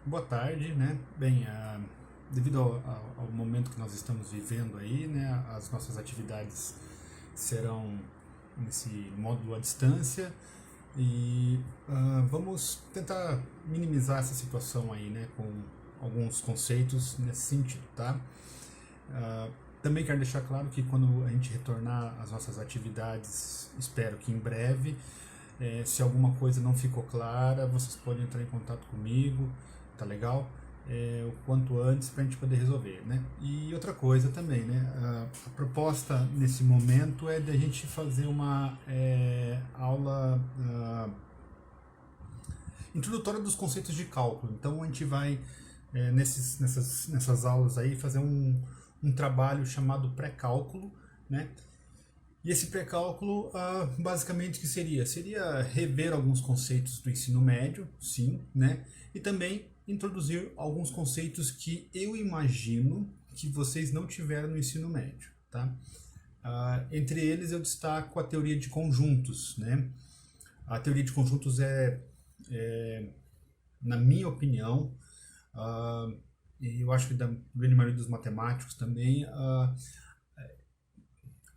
Boa tarde, né? Bem, devido ao momento que nós estamos vivendo aí, né, as nossas atividades serão nesse módulo à distância e vamos tentar minimizar essa situação aí, né, com alguns conceitos nesse sentido, tá? Ah, Também quero deixar claro que quando a gente retornar às nossas atividades, espero que em breve, se alguma coisa não ficou clara, vocês podem entrar em contato comigo, tá legal? O quanto antes para a gente poder resolver, né? E outra coisa também, né? A proposta nesse momento é de a gente fazer uma aula introdutória dos conceitos de cálculo. Então a gente vai nessas aulas aí fazer um trabalho chamado pré-cálculo, né? E esse pré-cálculo, basicamente, o que seria? Seria rever alguns conceitos do ensino médio, sim, né? E também introduzir alguns conceitos que eu imagino que vocês não tiveram no ensino médio, tá? Entre eles eu destaco a teoria de conjuntos, né? A teoria de conjuntos na minha opinião, e eu acho que da grande maioria dos matemáticos também,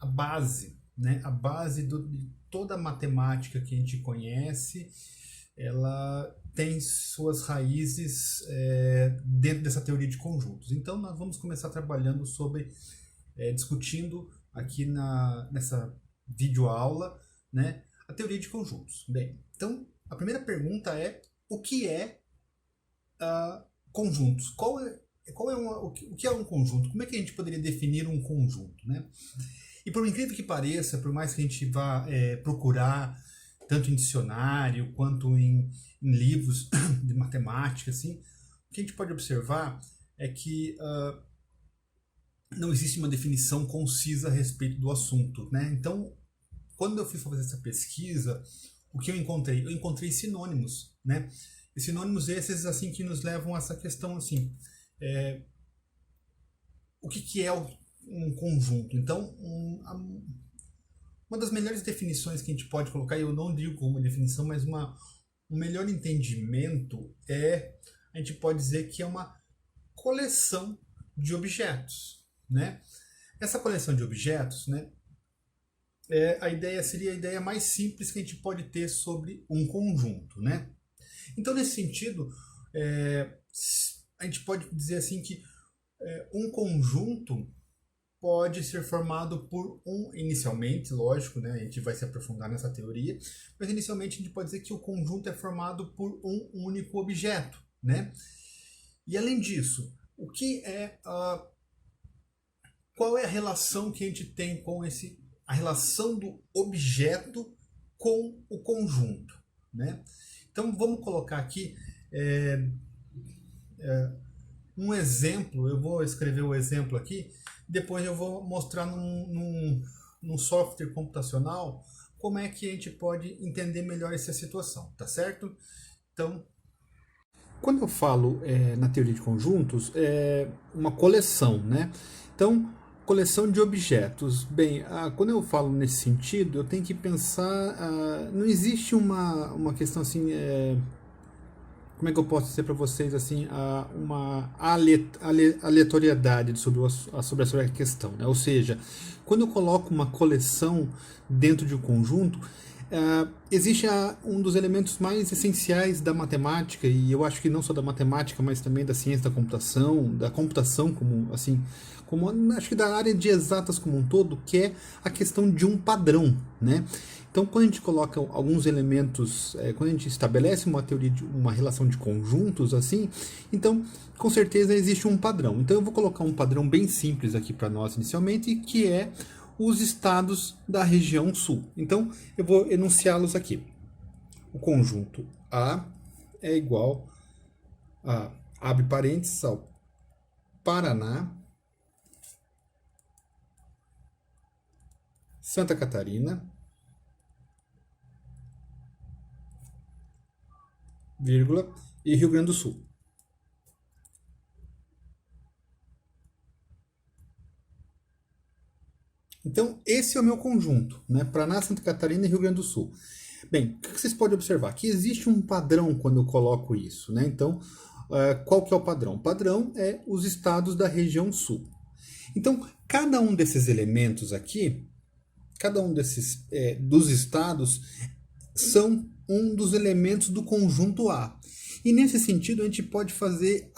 a base, né? A base de toda a matemática que a gente conhece, ela tem suas raízes dentro dessa teoria de conjuntos. Então nós vamos começar trabalhando sobre, discutindo aqui nessa videoaula, né, a teoria de conjuntos. Bem, então a primeira pergunta é: o que é conjuntos? O que é um conjunto? Como é que a gente poderia definir um conjunto, né? E por incrível que pareça, por mais que a gente vá procurar tanto em dicionário quanto em livros de matemática, assim, o que a gente pode observar é que não existe uma definição concisa a respeito do assunto, né? Então, quando eu fui fazer essa pesquisa, o que eu encontrei? Eu encontrei sinônimos, né? E sinônimos esses, assim, que nos levam a essa questão, assim, o que é um conjunto? Então, uma das melhores definições que a gente pode colocar, e eu não digo como uma definição, mas um melhor entendimento a gente pode dizer que é uma coleção de objetos, né? Essa coleção de objetos, né, seria a ideia mais simples que a gente pode ter sobre um conjunto, né? Então, nesse sentido, a gente pode dizer assim que um conjunto pode ser formado por inicialmente, lógico, né, a gente vai se aprofundar nessa teoria, mas inicialmente a gente pode dizer que o conjunto é formado por um único objeto, né? E além disso, qual é a relação que a gente tem com a relação do objeto com o conjunto, né? Então vamos colocar aqui um exemplo. Eu vou escrever o exemplo aqui, depois eu vou mostrar num software computacional como é que a gente pode entender melhor essa situação, tá certo? Então, quando eu falo na teoria de conjuntos, é uma coleção, né? Então, coleção de objetos. Bem, quando eu falo nesse sentido, eu tenho que pensar, não existe uma questão assim, como é que eu posso dizer para vocês assim, uma aleatoriedade sobre essa questão, né? Ou seja, quando eu coloco uma coleção dentro de um conjunto, existe um dos elementos mais essenciais da matemática, e eu acho que não só da matemática, mas também da ciência da computação como assim, como acho que da área de exatas como um todo, que é a questão de um padrão, né? Então, quando a gente coloca alguns elementos, quando a gente estabelece uma teoria de uma relação de conjuntos, assim, então, com certeza existe um padrão. Então, eu vou colocar um padrão bem simples aqui para nós inicialmente, que é os estados da região sul. Então, eu vou enunciá-los aqui. O conjunto A é igual a, abre parênteses, ao Paraná, Santa Catarina, vírgula, e Rio Grande do Sul. Então, esse é o meu conjunto, né? Paraná, Santa Catarina e Rio Grande do Sul. Bem, o que vocês podem observar? Que existe um padrão quando eu coloco isso, né? Então, qual que é o padrão? O padrão é os estados da região sul. Então, cada um desses elementos aqui, cada um desses dos estados, são um dos elementos do conjunto A. E nesse sentido, a gente pode fazer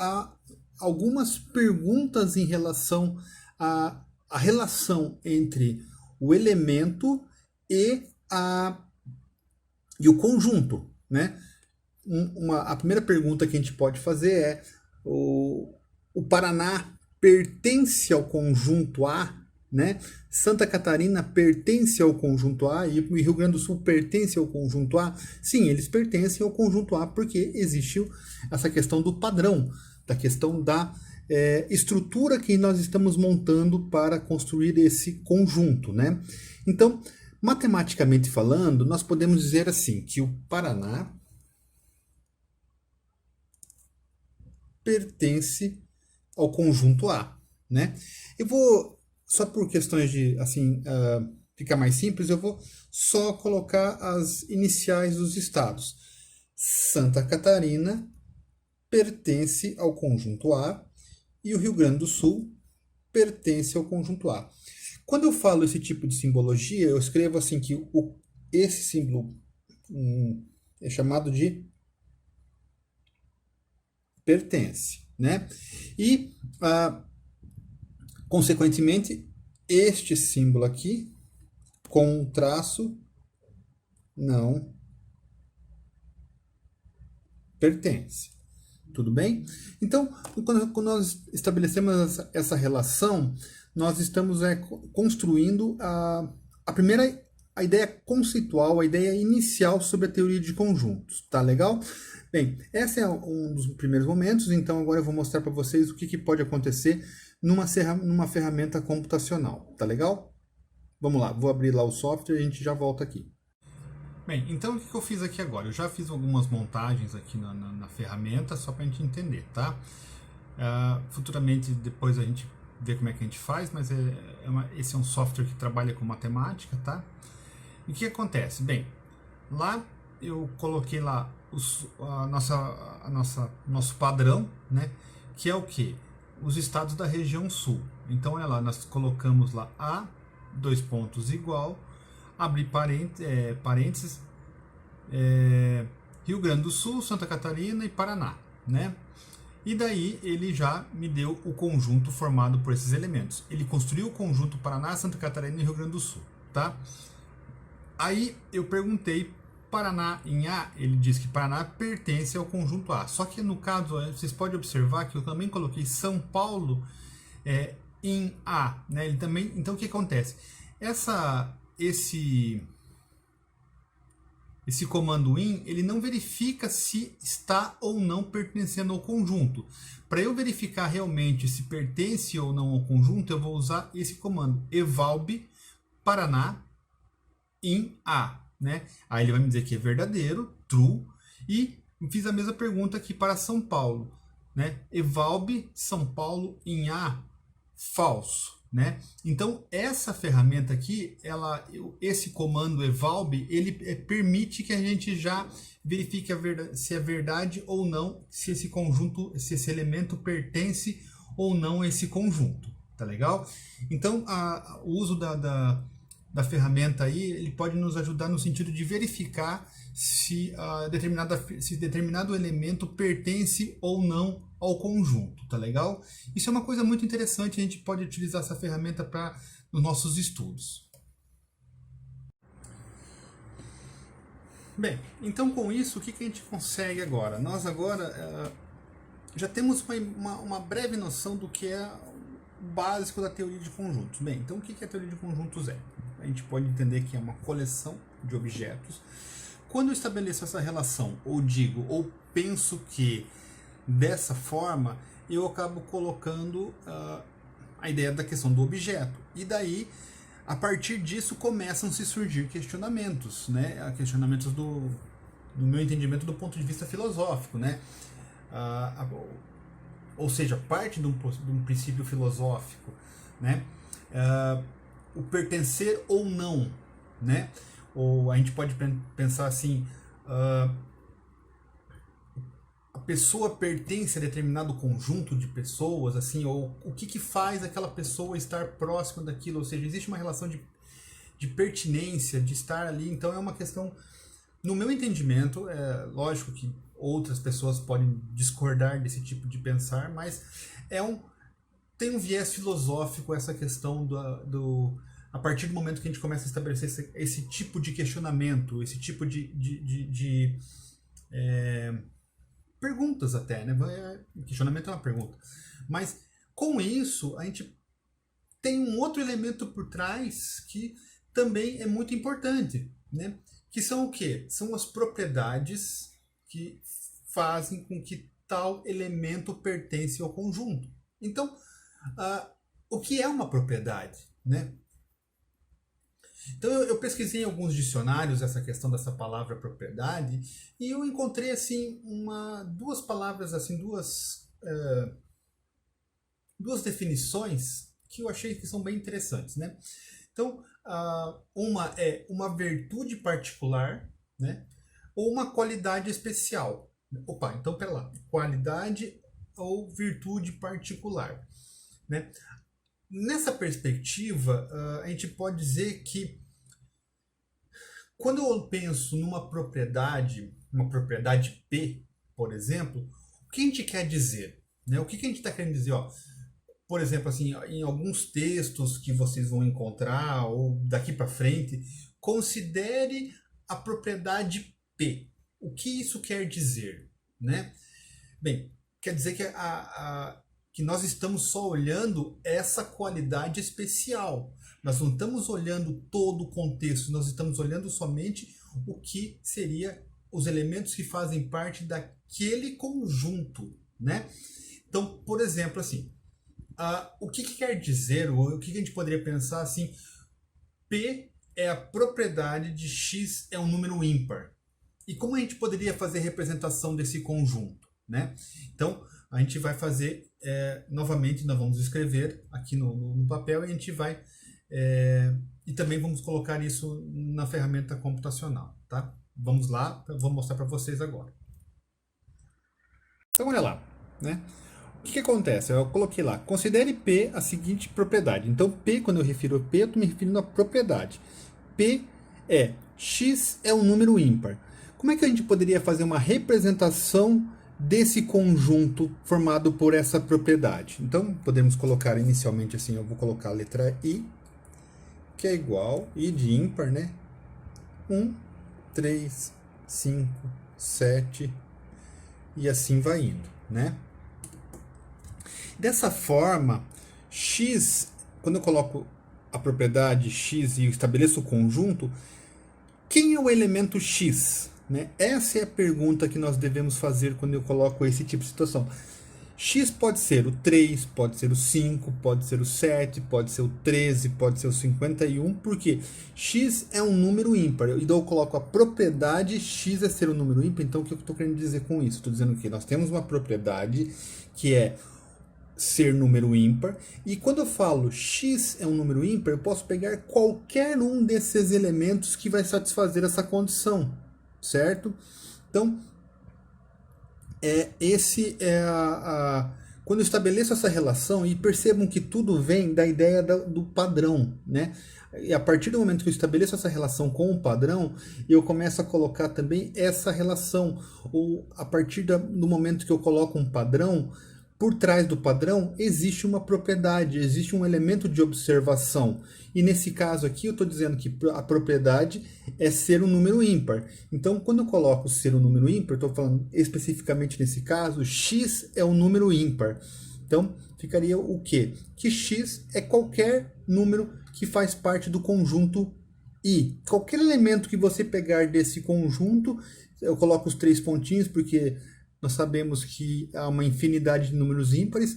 algumas perguntas em relação à relação entre o elemento e o conjunto, né? A primeira pergunta que a gente pode fazer é: o Paraná pertence ao conjunto A, né? Santa Catarina pertence ao conjunto A e o Rio Grande do Sul pertence ao conjunto A? Sim, eles pertencem ao conjunto A porque existe essa questão do padrão, da questão da estrutura que nós estamos montando para construir esse conjunto, né? Então, matematicamente falando, nós podemos dizer assim, que o Paraná pertence ao conjunto A, né? Eu vou, só por questões de, assim, ficar mais simples, eu vou só colocar as iniciais dos estados. Santa Catarina pertence ao conjunto A e o Rio Grande do Sul pertence ao conjunto A. Quando eu falo esse tipo de simbologia, eu escrevo assim que esse símbolo é chamado de pertence, né? E, consequentemente, este símbolo aqui, com um traço, não pertence. Tudo bem? Então, quando nós estabelecemos essa relação, nós estamos construindo a primeira a ideia conceitual, a ideia inicial sobre a teoria de conjuntos. Tá legal? Bem, esse é um dos primeiros momentos, então agora eu vou mostrar para vocês o que pode acontecer numa ferramenta computacional. Tá legal? Vamos lá, vou abrir lá o software e a gente já volta aqui. Bem, então o que eu fiz aqui agora? Eu já fiz algumas montagens aqui na ferramenta, só para a gente entender, tá? Futuramente, depois a gente vê como é que a gente faz, mas esse é um software que trabalha com matemática, tá? E o que acontece? Bem, lá eu coloquei lá nosso padrão, né? Que é o quê? Os estados da região sul. Então, nós colocamos lá A, dois pontos igual, abrir parênteses, Rio Grande do Sul, Santa Catarina e Paraná, né? E daí ele já me deu o conjunto formado por esses elementos. Ele construiu o conjunto Paraná, Santa Catarina e Rio Grande do Sul, tá? Aí eu perguntei Paraná em A, ele diz que Paraná pertence ao conjunto A. Só que no caso, vocês podem observar que eu também coloquei São Paulo em A, né? Ele também, então o que acontece? Esse comando in, ele não verifica se está ou não pertencendo ao conjunto. Para eu verificar realmente se pertence ou não ao conjunto, eu vou usar esse comando, evalb Paraná in A, né? Aí ele vai me dizer que é verdadeiro, true, e fiz a mesma pergunta aqui para São Paulo, né? Evalb São Paulo in A, falso. Né? Então essa ferramenta aqui, esse comando evalb, ele permite que a gente já verifique se é verdade ou não, se esse conjunto, se esse elemento pertence ou não a esse conjunto, tá legal? Então o uso da ferramenta aí, ele pode nos ajudar no sentido de verificar se determinado elemento pertence ou não ao conjunto, tá legal? Isso é uma coisa muito interessante, a gente pode utilizar essa ferramenta para os nossos estudos. Bem, então com isso, o que a gente consegue agora? Nós agora já temos uma breve noção do que é o básico da teoria de conjuntos. Bem, então o que a teoria de conjuntos é? A gente pode entender que é uma coleção de objetos. Quando eu estabeleço essa relação, ou digo, ou penso que dessa forma, eu acabo colocando a ideia da questão do objeto. E daí, a partir disso, começam a se surgir questionamentos, né? Questionamentos do meu entendimento do ponto de vista filosófico, né? Ou seja, parte de um princípio filosófico, né? O pertencer ou não, né? Ou a gente pode pensar assim, a pessoa pertence a determinado conjunto de pessoas, assim, ou o que faz aquela pessoa estar próxima daquilo, ou seja, existe uma relação de pertinência, de estar ali, então é uma questão, no meu entendimento, é lógico que outras pessoas podem discordar desse tipo de pensar, mas tem um viés filosófico essa questão a partir do momento que a gente começa a estabelecer esse tipo de questionamento, esse tipo de perguntas até, né? Questionamento é uma pergunta. Mas com isso, a gente tem um outro elemento por trás que também é muito importante, né? Que são o quê? São as propriedades que fazem com que tal elemento pertence ao conjunto. Então, o que é uma propriedade, né? Então eu pesquisei em alguns dicionários essa questão dessa palavra propriedade e eu encontrei assim duas palavras, assim, duas definições que eu achei que são bem interessantes, né? Então, uma é uma virtude particular, né? Ou uma qualidade especial. Opa, então pera lá. Qualidade ou virtude particular, né? Nessa perspectiva, a gente pode dizer que quando eu penso numa propriedade, uma propriedade P, por exemplo, o que a gente quer dizer? Né? O que a gente está querendo dizer? Ó, por exemplo, assim, em alguns textos que vocês vão encontrar, ou daqui para frente, considere a propriedade P. O que isso quer dizer? Né? Bem, quer dizer que nós estamos só olhando essa qualidade especial. Nós não estamos olhando todo o contexto, nós estamos olhando somente o que seria os elementos que fazem parte daquele conjunto, né? Então, por exemplo, assim, o que quer dizer, ou o que a gente poderia pensar assim, P é a propriedade de X é um número ímpar. E como a gente poderia fazer representação desse conjunto, né? Então, a gente vai fazer, novamente, nós vamos escrever aqui no papel e a gente vai, e também vamos colocar isso na ferramenta computacional, tá? Vamos lá, vou mostrar para vocês agora. Então, olha lá, né? O que acontece? Eu coloquei lá, considere P a seguinte propriedade. Então, P, quando eu refiro a P, eu estou me referindo à propriedade. P é, X é um número ímpar. Como é que a gente poderia fazer uma representação desse conjunto formado por essa propriedade? Então, podemos colocar inicialmente assim, eu vou colocar a letra I, que é igual, I de ímpar, né? 1, 3, 5, 7, e assim vai indo, né? Dessa forma, X, quando eu coloco a propriedade X e estabeleço o conjunto, quem é o elemento X? Né? Essa é a pergunta que nós devemos fazer quando eu coloco esse tipo de situação. X pode ser o 3, pode ser o 5, pode ser o 7, pode ser o 13, pode ser o 51, porque X é um número ímpar. Então eu coloco a propriedade X é ser um número ímpar. Então o que eu estou querendo dizer com isso? Estou dizendo que nós temos uma propriedade que é ser número ímpar, e quando eu falo X é um número ímpar, eu posso pegar qualquer um desses elementos que vai satisfazer essa condição, certo? Então, quando eu estabeleço essa relação, e percebam que tudo vem da ideia do padrão, né? E a partir do momento que eu estabeleço essa relação com o padrão, eu começo a colocar também essa relação, ou a partir do momento que eu coloco um padrão, por trás do padrão existe uma propriedade, existe um elemento de observação. E nesse caso aqui eu estou dizendo que a propriedade é ser um número ímpar. Então, quando eu coloco ser um número ímpar, estou falando especificamente nesse caso, X é um número ímpar. Então, ficaria o quê? Que X é qualquer número que faz parte do conjunto I. Qualquer elemento que você pegar desse conjunto, eu coloco os 3 pontinhos porque nós sabemos que há uma infinidade de números ímpares.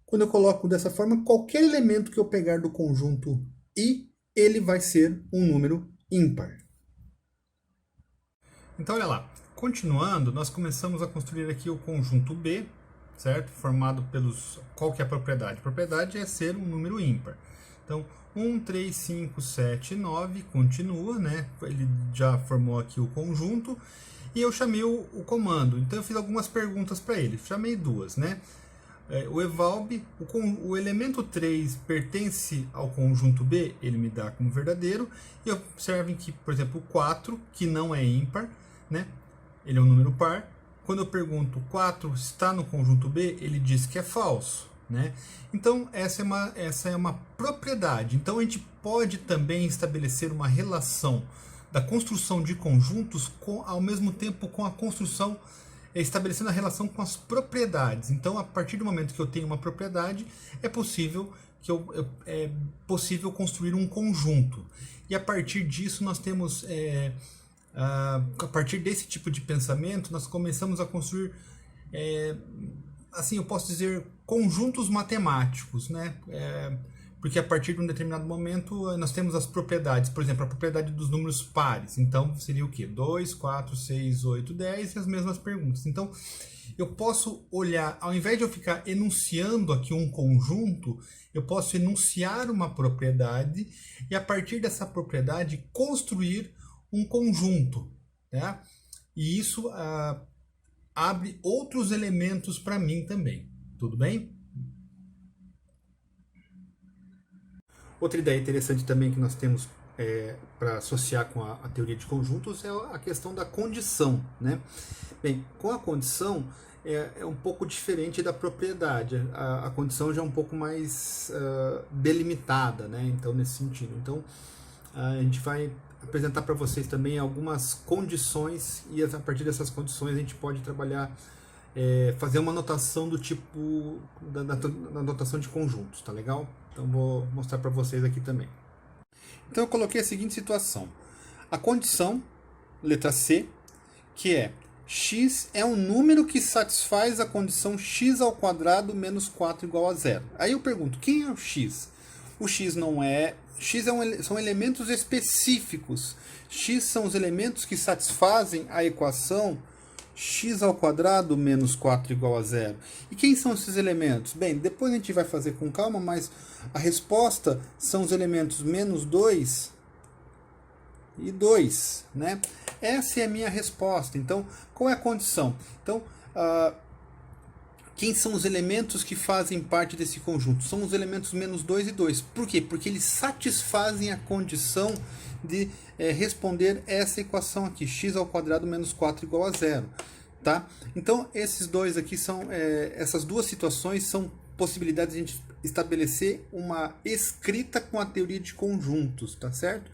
Quando eu coloco dessa forma, qualquer elemento que eu pegar do conjunto I, ele vai ser um número ímpar. Então, olha lá. Continuando, nós começamos a construir aqui o conjunto B, certo? Formado pelos... Qual que é a propriedade? A propriedade é ser um número ímpar. Então, 1, 3, 5, 7, 9, continua, né? Ele já formou aqui o conjunto. E eu chamei o comando. Então, eu fiz algumas perguntas para ele. Chamei duas, né? O evalve, o elemento 3 pertence ao conjunto B? Ele me dá como verdadeiro. E observem que, por exemplo, o 4, que não é ímpar, né? Ele é um número par. Quando eu pergunto 4 está no conjunto B, ele diz que é falso. Né? Então, essa é uma propriedade. Então, a gente pode também estabelecer uma relação da construção de conjuntos ao mesmo tempo com a construção, estabelecendo a relação com as propriedades. Então, a partir do momento que eu tenho uma propriedade, é possível construir um conjunto. E a partir disso, nós temos... a partir desse tipo de pensamento, nós começamos a construir... assim, eu posso dizer conjuntos matemáticos, né? Porque a partir de um determinado momento nós temos as propriedades, por exemplo, a propriedade dos números pares. Então seria o quê? 2, 4, 6, 8, 10 e as mesmas perguntas. Então eu posso olhar, ao invés de eu ficar enunciando aqui um conjunto, eu posso enunciar uma propriedade e a partir dessa propriedade construir um conjunto, né? E isso abre outros elementos para mim também. Tudo bem? Outra ideia interessante também que nós temos para associar com a teoria de conjuntos é a questão da condição, né? Bem, com a condição é um pouco diferente da propriedade. A condição já é um pouco mais delimitada, né? Então, nesse sentido. Então, a gente vai apresentar para vocês também algumas condições e a partir dessas condições a gente pode trabalhar, fazer uma notação do tipo da notação de conjuntos, tá legal? Então vou mostrar para vocês aqui também. Então eu coloquei a seguinte situação: a condição, letra C, que é x é um número que satisfaz a condição x ao quadrado menos 4 igual a zero. Aí eu pergunto, quem é o x? O x não é... X são elementos específicos. X são os elementos que satisfazem a equação x ao quadrado menos 4 igual a zero. E quem são esses elementos? Bem, depois a gente vai fazer com calma, mas a resposta são os elementos menos 2 e 2. Né? Essa é a minha resposta. Então, qual é a condição? Então, quem são os elementos que fazem parte desse conjunto? São os elementos menos 2 e 2. Por quê? Porque eles satisfazem a condição de responder essa equação aqui, x ao quadrado menos 4 igual a zero. Tá? Então, esses dois aqui essas duas situações são possibilidades de a gente estabelecer uma escrita com a teoria de conjuntos, tá certo?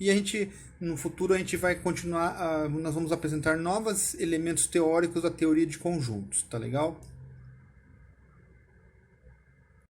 E no futuro a gente vai continuar, nós vamos apresentar novos elementos teóricos da teoria de conjuntos, tá legal?